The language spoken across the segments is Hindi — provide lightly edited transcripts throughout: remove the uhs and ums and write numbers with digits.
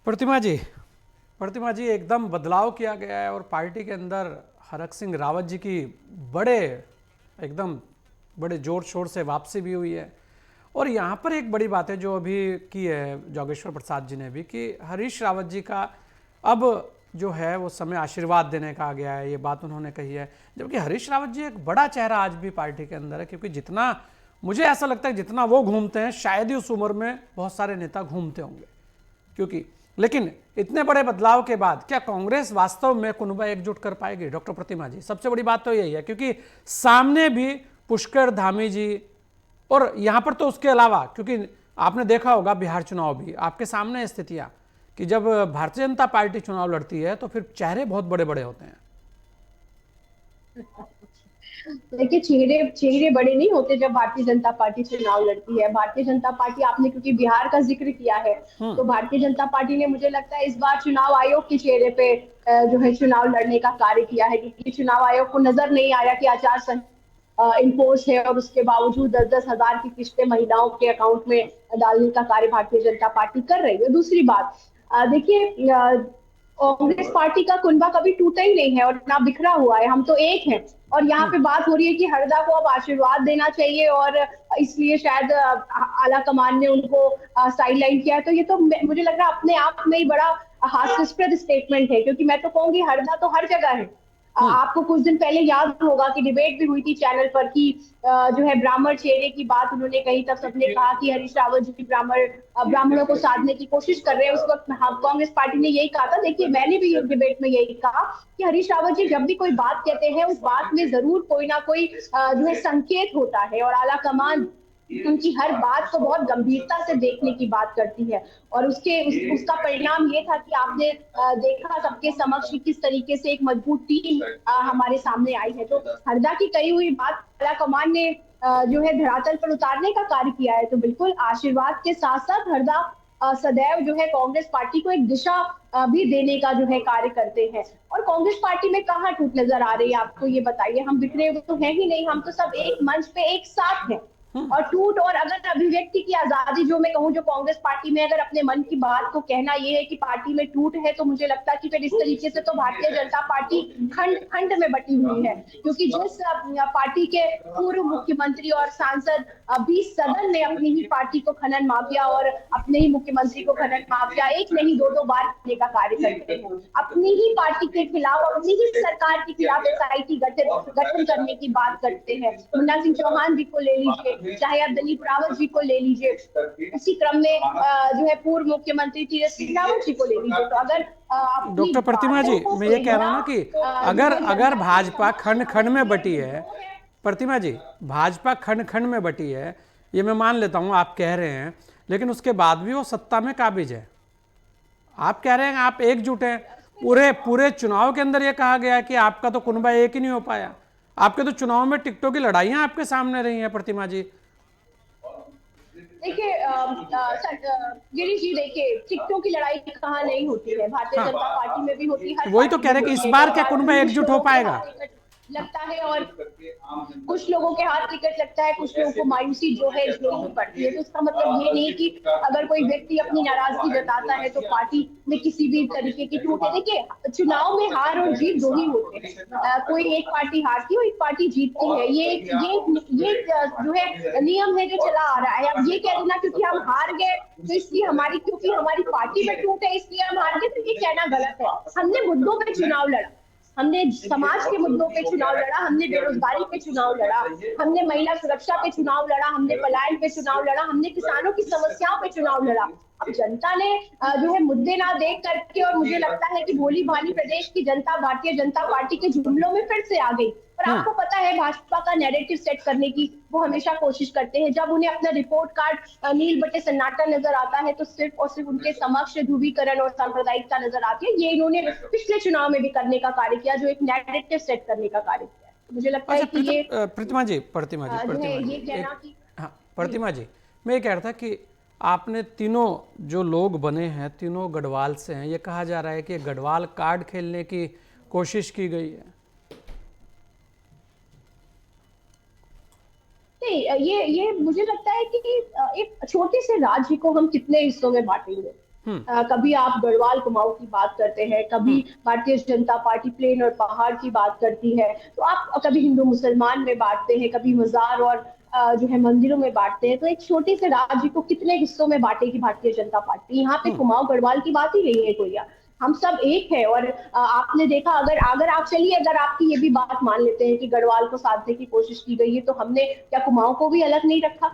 प्रतिमा जी, प्रतिमा जी, एकदम बदलाव किया गया है और पार्टी के अंदर हरक सिंह रावत जी की बड़े एकदम बड़े जोर शोर से वापसी भी हुई है। और यहाँ पर एक बड़ी बात है जो अभी की है जोगेश्वर प्रसाद जी ने भी, कि हरीश रावत जी का अब जो है वो समय आशीर्वाद देने का आ गया है, ये बात उन्होंने कही है। जबकि हरीश रावत जी एक बड़ा चेहरा आज भी पार्टी के अंदर है, क्योंकि जितना मुझे ऐसा लगता है जितना वो घूमते हैं शायद ही उस उम्र में बहुत सारे नेता घूमते होंगे। क्योंकि लेकिन इतने बड़े बदलाव के बाद क्या कांग्रेस वास्तव में कुनबा एकजुट कर पाएगी? डॉक्टर प्रतिमा जी, सबसे बड़ी बात तो यही है, क्योंकि सामने भी पुष्कर धामी जी और यहां पर तो उसके अलावा, क्योंकि आपने देखा होगा बिहार चुनाव भी आपके सामने स्थितियां, कि जब भारतीय जनता पार्टी चुनाव लड़ती है तो फिर चेहरे बहुत बड़े बड़े होते हैं। देखिए, चेहरे चेहरे बड़े नहीं होते जब भारतीय जनता पार्टी चुनाव लड़ती है। भारतीय जनता पार्टी, आपने क्योंकि बिहार का जिक्र किया है, तो भारतीय जनता पार्टी ने, मुझे लगता है, इस बार चुनाव आयोग के चेहरे पे जो है चुनाव लड़ने का कार्य किया है, क्योंकि चुनाव आयोग को नजर नहीं आया कि आचार संहिता इम्पोज है और उसके बावजूद 10-10 हजार की किस्तें महिलाओं के अकाउंट में डालने का कार्य भारतीय जनता पार्टी कर रही है। दूसरी बात, देखिए, कांग्रेस पार्टी का कुनबा कभी टूटा ही नहीं है और ना बिखरा हुआ है। हम तो एक हैं। और यहाँ पे बात हो रही है कि हरदा को अब आशीर्वाद देना चाहिए और इसलिए शायद आला कमान ने उनको साइडलाइन किया है। तो ये तो मुझे लग रहा है अपने आप में ही बड़ा हास्यास्पद स्टेटमेंट है, क्योंकि मैं तो कहूंगी हरदा तो हर जगह है। आपको कुछ दिन पहले याद होगा कि डिबेट भी हुई थी चैनल पर कि जो है ब्राह्मण चेहरे की बात उन्होंने कही, तब सबने कहा कि हरीश रावत जी ब्राह्मणों को साधने की कोशिश कर रहे हैं। उस वक्त कांग्रेस पार्टी ने यही कहा था। देखिए, मैंने भी डिबेट में यही कहा कि हरीश रावत जी जब भी कोई बात कहते हैं, उस बात में जरूर कोई ना कोई जो है संकेत होता है, और आला कमान उनकी हर बात को बहुत गंभीरता से देखने की बात करती है। और उसका परिणाम ये था कि आपने देखा सबके समक्ष कि किस तरीके से एक मजबूत टीम हमारे सामने आई है। तो हरदा की कही हुई बात आला कमान ने जो है धरातल पर उतारने का कार्य किया है। तो बिल्कुल आशीर्वाद के साथ साथ हरदा सदैव जो है कांग्रेस पार्टी को एक दिशा भी देने का जो है कार्य करते हैं। और कांग्रेस पार्टी में कहाँ टूट नजर आ रही है, आपको ये बताइए। हम बिखरे हुए तो हैं ही नहीं, हम तो सब एक मंच पे एक साथ हैं। और टूट और अगर अभिव्यक्ति की आजादी, जो मैं कहूँ, जो कांग्रेस पार्टी में अगर अपने मन की बात को कहना ये है कि पार्टी में टूट है, तो मुझे लगता है कि फिर इस तरीके से तो भारतीय जनता पार्टी खंड खंड में बटी हुई है। क्योंकि जिस पार्टी के पूर्व मुख्यमंत्री और सांसद 20 सदन ने अपनी ही पार्टी को खनन माफिया और अपने ही मुख्यमंत्री को खनन माफिया एक नहीं दो दो बार करने का कार्य करते हैं, अपनी ही पार्टी के खिलाफ, अपनी ही सरकार के खिलाफ एसआईटी गठन करने की बात करते हैं। मुन्ना सिंह चौहान जी को ले लीजिए, चाहे आप दिलीप रावत जी को ले लीजिए, उसी क्रम में जो है पूर्व मुख्यमंत्री तीरथ सिंह रावत जी को ले लीजिए। तो अगर अपनी डॉक्टर प्रतिमा बातों जी, को मैं ये कह रहा कहना हूं ना कि जो अगर है अगर जनता के भाजपा समक्ष खंड खंड में ये बटी है, वो है। प्रतिमा जी, भाजपा खंड खंड में बटी है, ये मैं मान लेता हूं, आप कह रहे हैं, लेकिन उसके बाद भी वो सत्ता में काबिज है। आप कह रहे हैं आप एकजुट हैं। पूरे पूरे चुनाव के अंदर ये कहा गया कि आपका तो कुनबा एक ही नहीं हो पाया। आपके तो चुनाव में टिकटों की लड़ाइयां आपके सामने रही हैं प्रतिमा जी। देखिए, गिरीश जी, देखिए, टिकटों की लड़ाई कहाँ नहीं होती है, भारतीय हाँ, जनता पार्टी में भी होती है, हर वही तो पार्टी कह में रहे हैं कि इस होती है। बार कई क्या बार कुनबा कुछ एकजुट हो लोगों के पाएगा? हाथ टिकट लगता है और कुछ लोगों के हाथ टिकट लगता है, कुछ लोगों को मायूसी जो है झेलनी पड़ती है। तो इसका मतलब ये नहीं कि अगर कोई व्यक्ति अपनी नाराजगी जताता है तो पार्टी में किसी भी तरीके की टूट है। देखिए, चुनाव में हार और जीत दो ही होते हैं। कोई एक पार्टी हारती है और एक पार्टी जीतती है। जो है नियम है जो चला आ रहा है। अब ये कह देना क्योंकि हम हार गए तो इसलिए क्योंकि हमारी पार्टी में टूट है इसलिए हम हार गए, तो ये कहना गलत है। हमने मुद्दों पे चुनाव लड़ा, हमने समाज के मुद्दों पे चुनाव लड़ा, हमने बेरोजगारी पे चुनाव लड़ा, हमने महिला सुरक्षा पे चुनाव लड़ा, हमने पलायन पे चुनाव लड़ा, हमने किसानों की समस्याओं पे चुनाव लड़ा। अब जनता ने जो है मुद्दे ना देख करके, और मुझे लगता है कि भोली भाली प्रदेश की जनता भारतीय जनता पार्टी के जुमलों में फिर से आ गई। और आपको पता है, भाजपा का नैरेटिव सेट करने की वो हमेशा कोशिश करते हैं। जब उन्हें अपना रिपोर्ट कार्ड नील बटे सन्नाटा नजर आता है तो सिर्फ और सिर्फ उनके समक्ष ध्रुवीकरण और सांप्रदायिकता नजर आती है। ये इन्होंने पिछले चुनाव में भी करने का कार्य किया, जो एक नैरेटिव सेट करने का कार्य किया है। तो मुझे लगता है अच्छा, कि ये प्रतिमा जी, प्रतिमा जी, जो है प्रतिमा जी, ये कहना एक, कि हाँ जी। प्रतिमा जी, मैं ये कह रहा था कि आपने तीनों जो लोग बने हैं तीनों गढ़वाल से हैं। ये कहा जा रहा है कि गढ़वाल कार्ड खेलने की कोशिश की गई है। नहीं, ये मुझे लगता है कि एक छोटे से राज्य को हम कितने हिस्सों में बांटेंगे। कभी आप गढ़वाल कुमाऊं की बात करते हैं, कभी भारतीय जनता पार्टी प्लेन और पहाड़ की बात करती है, तो आप कभी हिंदू मुसलमान में बांटते हैं, कभी मजार और जो है मंदिरों में बांटते हैं। तो एक छोटे से राज्य को कितने हिस्सों में बांटेगी भारतीय जनता पार्टी? यहाँ पे कुमाऊं गढ़वाल की बात ही नहीं है कोई। हम सब एक है। और आपने देखा, अगर अगर आप चलिए, अगर आपकी ये भी बात मान लेते हैं कि गढ़वाल को साधने की कोशिश की गई है, तो हमने क्या कुमाऊं को भी अलग नहीं रखा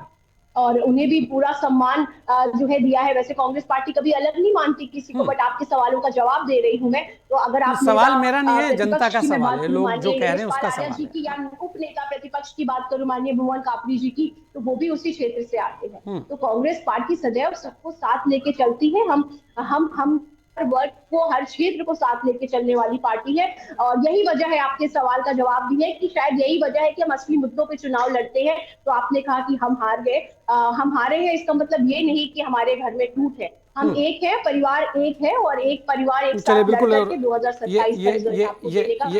और उन्हें भी पूरा सम्मान जो है दिया है? वैसे कांग्रेस पार्टी कभी अलग नहीं मानती किसी को, बट आपके सवालों का जवाब दे रही हूं मैं। तो अगर नहीं, आप सवाल नेता मेरा नहीं है, जनता प्रतिपक्ष का की मैं सवाल बात है, करूं, लोग जो माननीय कह रहे हैं यशपाल उसका आर्या सवाल जी है। की, या उप नेता प्रतिपक्ष की बात करूं, माननीय भुवन कापरी जी की, तो वो भी उसी क्षेत्र से आते हैं। तो कांग्रेस पार्टी सदैव सबको साथ लेके चलती है। हम हर वर्ग को, हर क्षेत्र को साथ लेके चलने वाली पार्टी है। और यही वजह है, आपके सवाल का जवाब भी है कि शायद यही वजह है कि हम असली मुद्दों पे चुनाव लड़ते हैं। तो आपने कहा कि हम हार गए, हम हारे हैं, इसका मतलब ये नहीं कि हमारे घर में टूट है। हम एक है, परिवार एक है, और एक परिवार एक चलिए साथ लड़ बिल्कुल। और करके 2027 का रिजल्ट आपको ये देने का ये